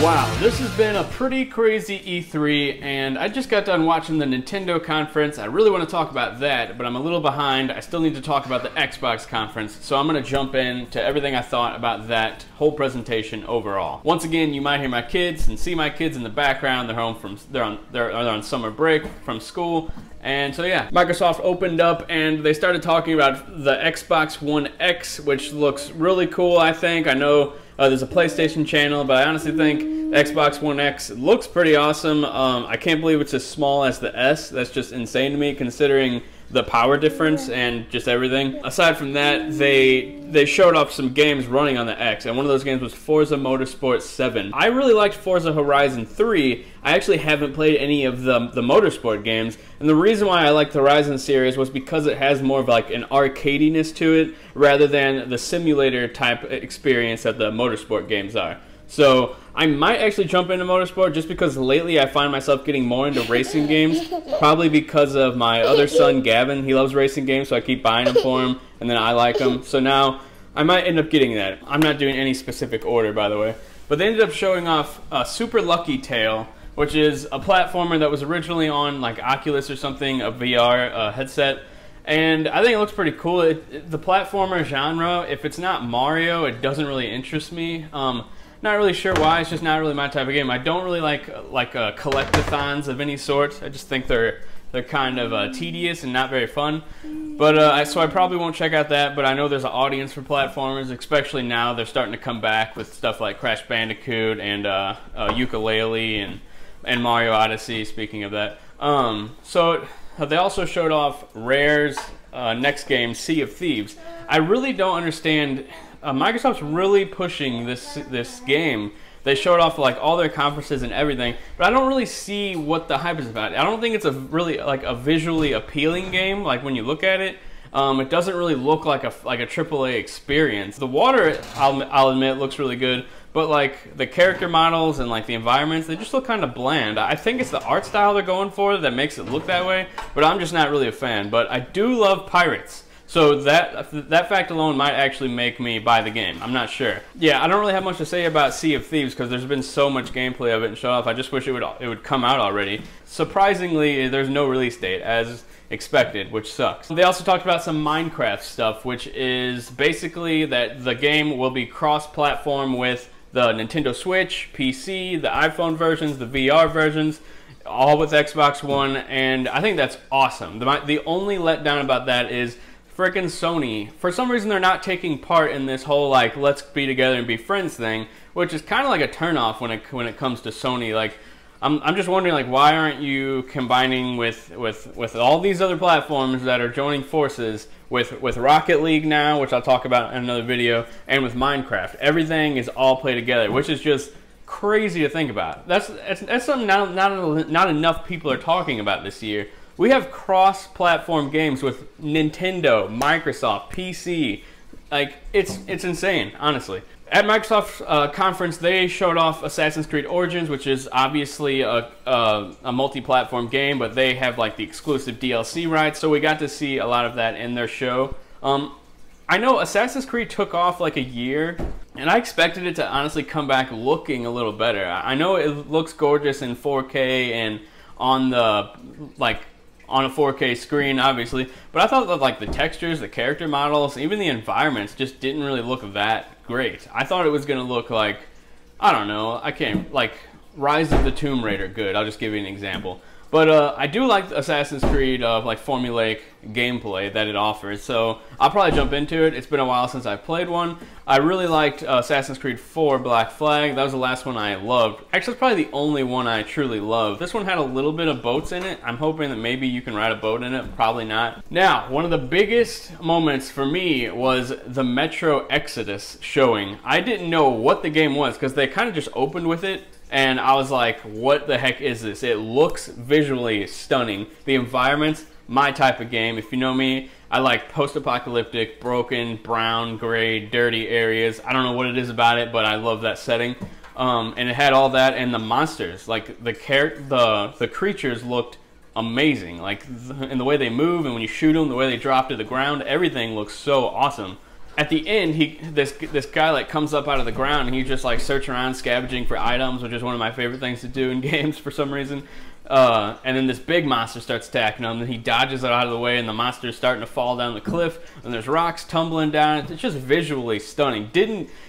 Wow, this has been a pretty crazy E3, and I just got done watching the Nintendo conference. I really want to talk about that, but I'm a little behind. I still need to talk about the Xbox conference, so I'm going to jump into everything I thought about that whole presentation overall. Once again, you might hear my kids and see my kids in the background. They're home from they're on summer break from school. And so yeah, Microsoft opened up and they started talking about the Xbox One X, which looks really cool, I think. I know there's a PlayStation channel, but I honestly think the Xbox One X looks pretty awesome. I can't believe it's as small as the S. That's just insane to me, considering the power difference and just everything. Aside from that, they showed off some games running on the X, and one of those games was Forza Motorsport 7. I really liked Forza Horizon 3. I actually haven't played any of the Motorsport games, and the reason why I liked the Horizon series was because it has more of like an arcadiness to it rather than the simulator type experience that the Motorsport games are. So I might actually jump into Motorsport just because lately I find myself getting more into racing games, probably because of my other son Gavin. He loves racing games, so I keep buying them for him, and then I like them. So now I might end up getting that. I'm not doing any specific order, by the way. But they ended up showing off Super Lucky Tale, which is a platformer that was originally on like Oculus or something, a VR headset. And I think it looks pretty cool. The platformer genre, if it's not Mario, it doesn't really interest me. Not really sure why. It's just not really my type of game. I don't really like collectathons of any sort. I just think they're kind of tedious and not very fun. But so I probably won't check out that. But I know there's an audience for platformers, especially now they're starting to come back with stuff like Crash Bandicoot and Yooka-Laylee and Mario Odyssey. Speaking of that, so they also showed off Rare's next game, Sea of Thieves. I really don't understand. Microsoft's really pushing this game. They showed off like all their conferences and everything, but I don't really see what the hype is about. I don't think it's a really like a visually appealing game. Like when you look at it, it doesn't really look like a AAA experience. The water, I'll admit, looks really good, but like the character models and like the environments, they just look kind of bland. I think it's the art style they're going for that makes it look that way, but I'm just not really a fan. But I do love pirates. So that fact alone might actually make me buy the game. I'm not sure. Yeah, I don't really have much to say about Sea of Thieves because there's been so much gameplay of it and show off. I just wish it would come out already. Surprisingly, there's no release date as expected, which sucks. They also talked about some Minecraft stuff, which is basically that the game will be cross-platform with the Nintendo Switch, PC, the iPhone versions, the VR versions, all with Xbox One, and I think that's awesome. The only letdown about that is frickin' Sony, for some reason they're not taking part in this whole like let's be together and be friends thing, which is kind of like a turnoff when it comes to Sony. Like I'm just wondering, like, why aren't you combining with all these other platforms that are joining forces with Rocket League now, which I'll talk about in another video, and with Minecraft. Everything is all played together, which is just crazy to think about. That's something not enough people are talking about this year. We have cross-platform games with Nintendo, Microsoft, PC. Like, it's insane, honestly. At Microsoft's conference, they showed off Assassin's Creed Origins, which is obviously a multi-platform game, but they have like the exclusive DLC rights, so we got to see a lot of that in their show. I know Assassin's Creed took off like a year, and I expected it to honestly come back looking a little better. I know it looks gorgeous in 4K and on the on a 4K screen, obviously, but I thought that like the textures, the character models, even the environments just didn't really look that great. I thought it was gonna look like, I don't know, like Rise of the Tomb Raider good. I'll just give you an example. But I do like Assassin's Creed like formulaic gameplay that it offers, so I'll probably jump into it. It's been a while since I've played one. I really liked Assassin's Creed 4 Black Flag. That was the last one I loved. Actually, it's probably the only one I truly loved. This one had a little bit of boats in it. I'm hoping that maybe you can ride a boat in it. Probably not. Now, one of the biggest moments for me was the Metro Exodus showing. I didn't know what the game was because they kind of just opened with it. And I was like, what the heck is this? It looks visually stunning. The environments, my type of game. If you know me, I like post-apocalyptic, broken, brown, gray, dirty areas. I don't know what it is about it, but I love that setting. And it had all that, and the monsters, like the creatures looked amazing. Like in the way they move, and when you shoot them, the way they drop to the ground, everything looks so awesome. at the end, this guy like comes up out of the ground and he's just like searching around, scavenging for items, which is one of my favorite things to do in games for some reason. And then this big monster starts attacking him, and he dodges it out of the way, and the monster is starting to fall down the cliff, and there's rocks tumbling down. It's just visually stunning.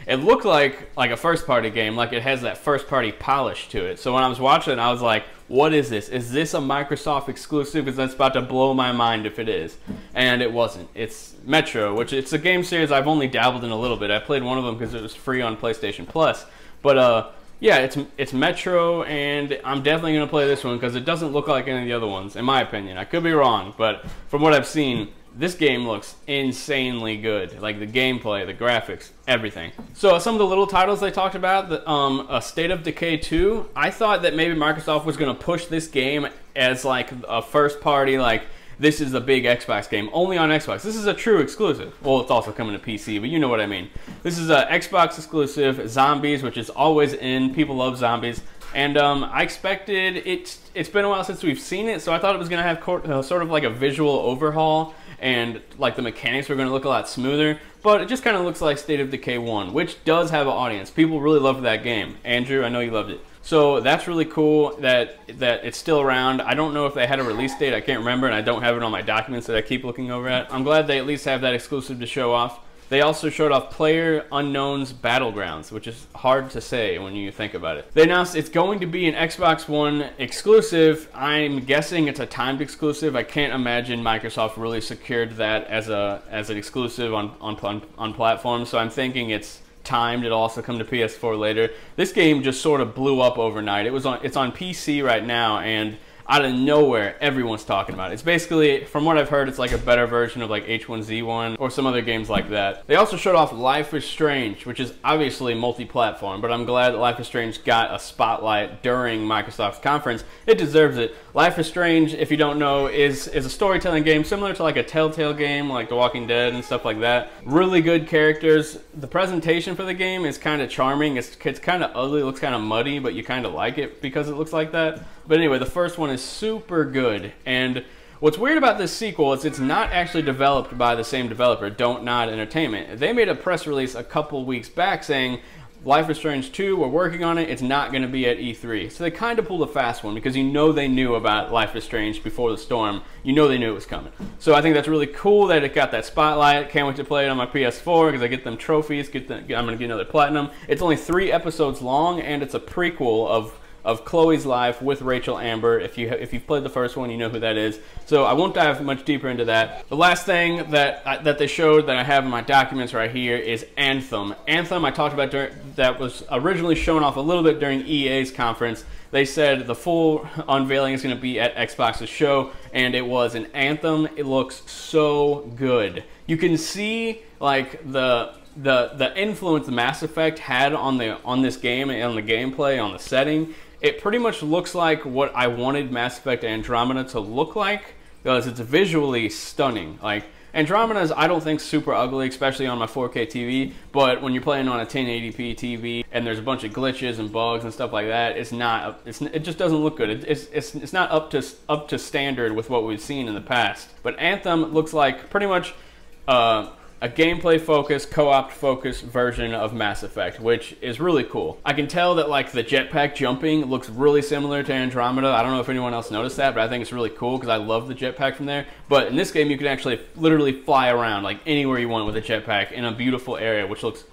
It looked like a first-party game, like it has that first-party polish to it. So when I was watching it, I was like, what is this? Is this a Microsoft exclusive? Because that's about to blow my mind if it is. And it wasn't. It's Metro, which it's a game series I've only dabbled in a little bit. I played one of them because it was free on PlayStation Plus. But yeah, it's Metro, and I'm definitely going to play this one because it doesn't look like any of the other ones, in my opinion. I could be wrong, but from what I've seen, this game looks insanely good. Like the gameplay, the graphics, everything. So some of the little titles they talked about, State of Decay 2, I thought that maybe Microsoft was going to push this game as like a first party, like this is a big Xbox game, only on Xbox. This is a true exclusive. Well, it's also coming to PC, but you know what I mean. This is a Xbox exclusive, zombies, which is always in. People love zombies. And I expected it's been a while since we've seen it, so I thought it was going to have sort of like a visual overhaul, and like the mechanics were going to look a lot smoother, but it just kind of looks like State of Decay 1, which does have an audience. People really loved that game. Andrew, I know you loved it. So that's really cool that it's still around. I don't know if they had a release date. I can't remember, and I don't have it on my documents that I keep looking over at. I'm glad they at least have that exclusive to show off. They also showed off PlayerUnknown's Battlegrounds, which is hard to say when you think about it. They announced it's going to be an Xbox One exclusive. I'm guessing it's a timed exclusive. I can't imagine Microsoft really secured that as an exclusive on platforms, so I'm thinking it's timed. It'll also come to PS4 later. This game just sort of blew up overnight. It's on PC right now, and out of nowhere, everyone's talking about it. It's basically, from what I've heard, it's like a better version of like H1Z1 or some other games like that. They also showed off Life is Strange, which is obviously multi-platform, but I'm glad that Life is Strange got a spotlight during Microsoft's conference. It deserves it. Life is Strange, if you don't know, is a storytelling game similar to like a Telltale game, like The Walking Dead and stuff like that. Really good characters. The presentation for the game is kind of charming. It's kind of ugly, it looks kind of muddy, but you kind of like it because it looks like that. But anyway, the first one is super good, and what's weird about this sequel is it's not actually developed by the same developer, Don't Nod Entertainment. They made a press release a couple weeks back saying Life is Strange 2, we're working on it, it's not going to be at E3. So they kind of pulled a fast one because you know they knew about Life is Strange before the storm. You know they knew it was coming. So I think that's really cool that it got that spotlight. Can't wait to play it on my PS4 because I get them trophies, I'm going to get another platinum. It's only 3 episodes long, and it's a prequel of Chloe's life with Rachel Amber. If you've played the first one, you know who that is. So I won't dive much deeper into that. The last thing that they showed that I have in my documents right here is Anthem. Anthem I talked about that was originally shown off a little bit during EA's conference. They said the full unveiling is going to be at Xbox's show, and it was an Anthem. It looks so good. You can see like the influence Mass Effect had on this game and on the gameplay, on the setting. It pretty much looks like what I wanted Mass Effect Andromeda to look like, because it's visually stunning. Like, Andromeda is, I don't think, super ugly, especially on my 4K TV, but when you're playing on a 1080p TV and there's a bunch of glitches and bugs and stuff like that, it just doesn't look good. It's not up to standard with what we've seen in the past. But Anthem looks like pretty much a gameplay-focused, co-op-focused version of Mass Effect, which is really cool. I can tell that like the jetpack jumping looks really similar to Andromeda. I don't know if anyone else noticed that, but I think it's really cool because I love the jetpack from there. But in this game, you can actually literally fly around like anywhere you want with a jetpack in a beautiful area, which looks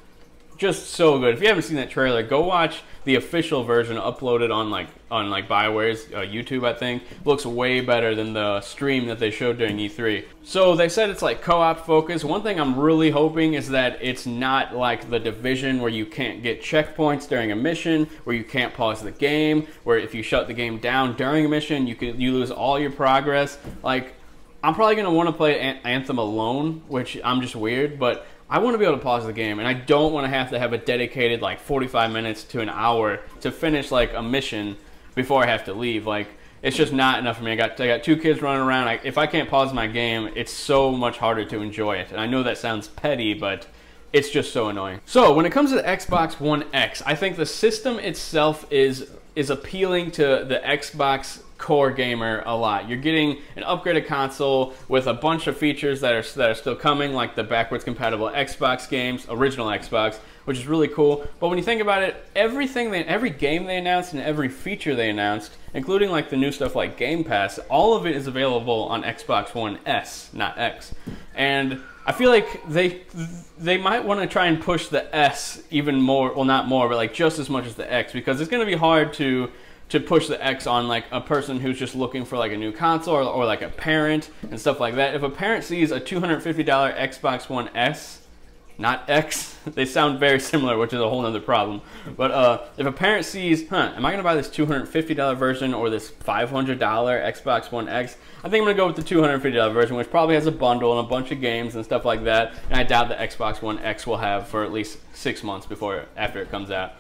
just so good. If you haven't seen that trailer, go watch the official version uploaded on BioWare's YouTube, I think. Looks way better than the stream that they showed during E3. So they said it's like co-op focused. One thing I'm really hoping is that it's not like The Division where you can't get checkpoints during a mission, where you can't pause the game, where if you shut the game down during a mission, you lose all your progress. Like, I'm probably going to want to play Anthem alone, which I'm just weird, but I want to be able to pause the game, and I don't want to have a dedicated like 45 minutes to an hour to finish like a mission before I have to leave. Like, it's just not enough for me. I got 2 kids running around. If I can't pause my game, it's so much harder to enjoy it. And I know that sounds petty, but it's just so annoying. So when it comes to the Xbox One X, I think the system itself is appealing to the Xbox core gamer a lot. You're getting an upgraded console with a bunch of features that are still coming, like the backwards compatible Xbox games, original Xbox, which is really cool. But when you think about it, every game they announced and every feature they announced, including like the new stuff like Game Pass, all of it is available on Xbox One S, not X. And I feel like they might want to try and push the S even more, well, not more, but like just as much as the X, because it's going to be hard to push the X on like a person who's just looking for like a new console, or like a parent and stuff like that. If a parent sees a $250 Xbox One S, not X, they sound very similar, which is a whole nother problem. But if a parent sees, am I gonna buy this $250 version or this $500 Xbox One X? I think I'm gonna go with the $250 version, which probably has a bundle and a bunch of games and stuff like that. And I doubt the Xbox One X will have for at least 6 months after it comes out.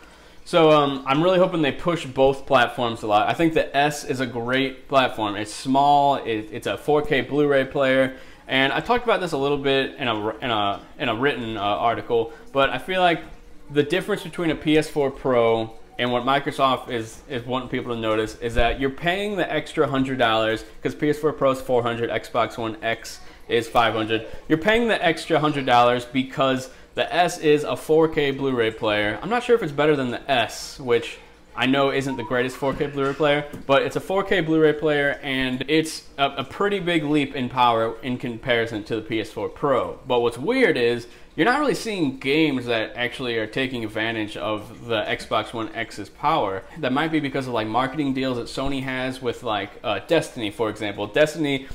So I'm really hoping they push both platforms a lot. I think the S is a great platform. It's small. It's a 4K Blu-ray player, and I talked about this a little bit in a written article. But I feel like the difference between a PS4 Pro and what Microsoft is wanting people to notice is that you're paying the extra $100, because PS4 Pro is $400, Xbox One X is $500. You're paying the extra $100 because the S is a 4K Blu-ray player. I'm not sure if it's better than the S, which I know isn't the greatest 4K Blu-ray player, but it's a 4K Blu-ray player, and it's a pretty big leap in power in comparison to the PS4 Pro. But what's weird is you're not really seeing games that actually are taking advantage of the Xbox One X's power. That might be because of like marketing deals that Sony has with like Destiny, for example. Destiny,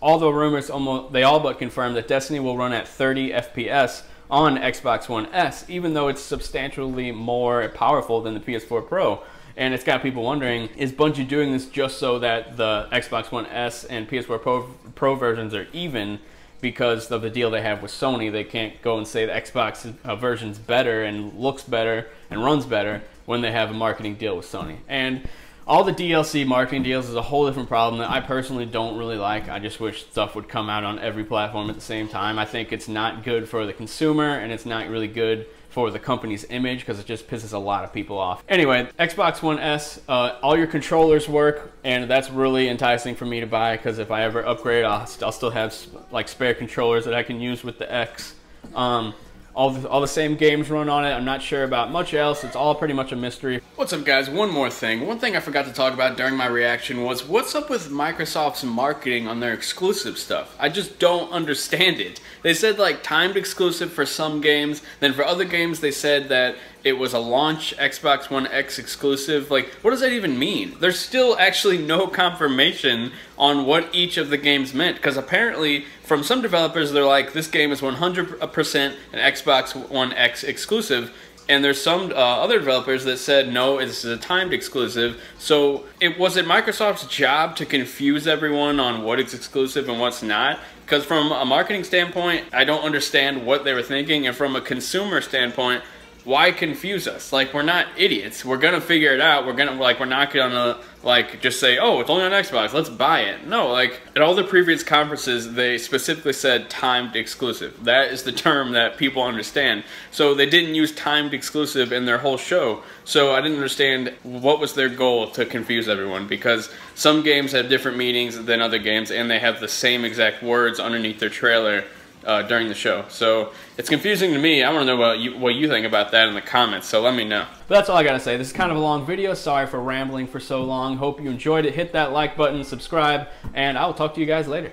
all the rumors, they all but confirm that Destiny will run at 30 FPS on Xbox One S, even though it's substantially more powerful than the PS4 Pro. And it's got people wondering, is Bungie doing this just so that the Xbox One S and PS4 Pro versions are even because of the deal they have with Sony? They can't go and say the Xbox version's better and looks better and runs better when they have a marketing deal with Sony. And all the DLC marketing deals is a whole different problem that I personally don't really like. I just wish stuff would come out on every platform at the same time. I think it's not good for the consumer, and it's not really good for the company's image, because it just pisses a lot of people off. Anyway, Xbox One S, all your controllers work, and that's really enticing for me to buy, because if I ever upgrade, I'll still have like spare controllers that I can use with the X. All the same games run on it. I'm not sure about much else. It's all pretty much a mystery. What's up, guys? One more thing. One thing I forgot to talk about during my reaction was what's up with Microsoft's marketing on their exclusive stuff. I just don't understand it. They said like timed exclusive for some games, then for other games they said that it was a launch Xbox One X exclusive. Like, what does that even mean? There's still actually no confirmation on what each of the games meant, because apparently from some developers they're like, this game is 100% an Xbox One X exclusive, and there's some other developers that said no, this is a timed exclusive. So was it Microsoft's job to confuse everyone on what is exclusive and what's not? Because from a marketing standpoint, I don't understand what they were thinking, and from a consumer standpoint, why confuse us? Like, we're not idiots. We're gonna figure it out. We're not gonna like just say, oh, it's only on Xbox, let's buy it. No, like at all the previous conferences, they specifically said timed exclusive. That is the term that people understand. So they didn't use timed exclusive in their whole show. So I didn't understand what was their goal to confuse everyone, because some games have different meanings than other games, and they have the same exact words underneath their trailer during the show. So it's confusing to me. I want to know what you think about that in the comments, so let me know. But that's all I gotta say. This is kind of a long video. Sorry for rambling for so long. Hope you enjoyed it. Hit that like button, subscribe, and I will talk to you guys later.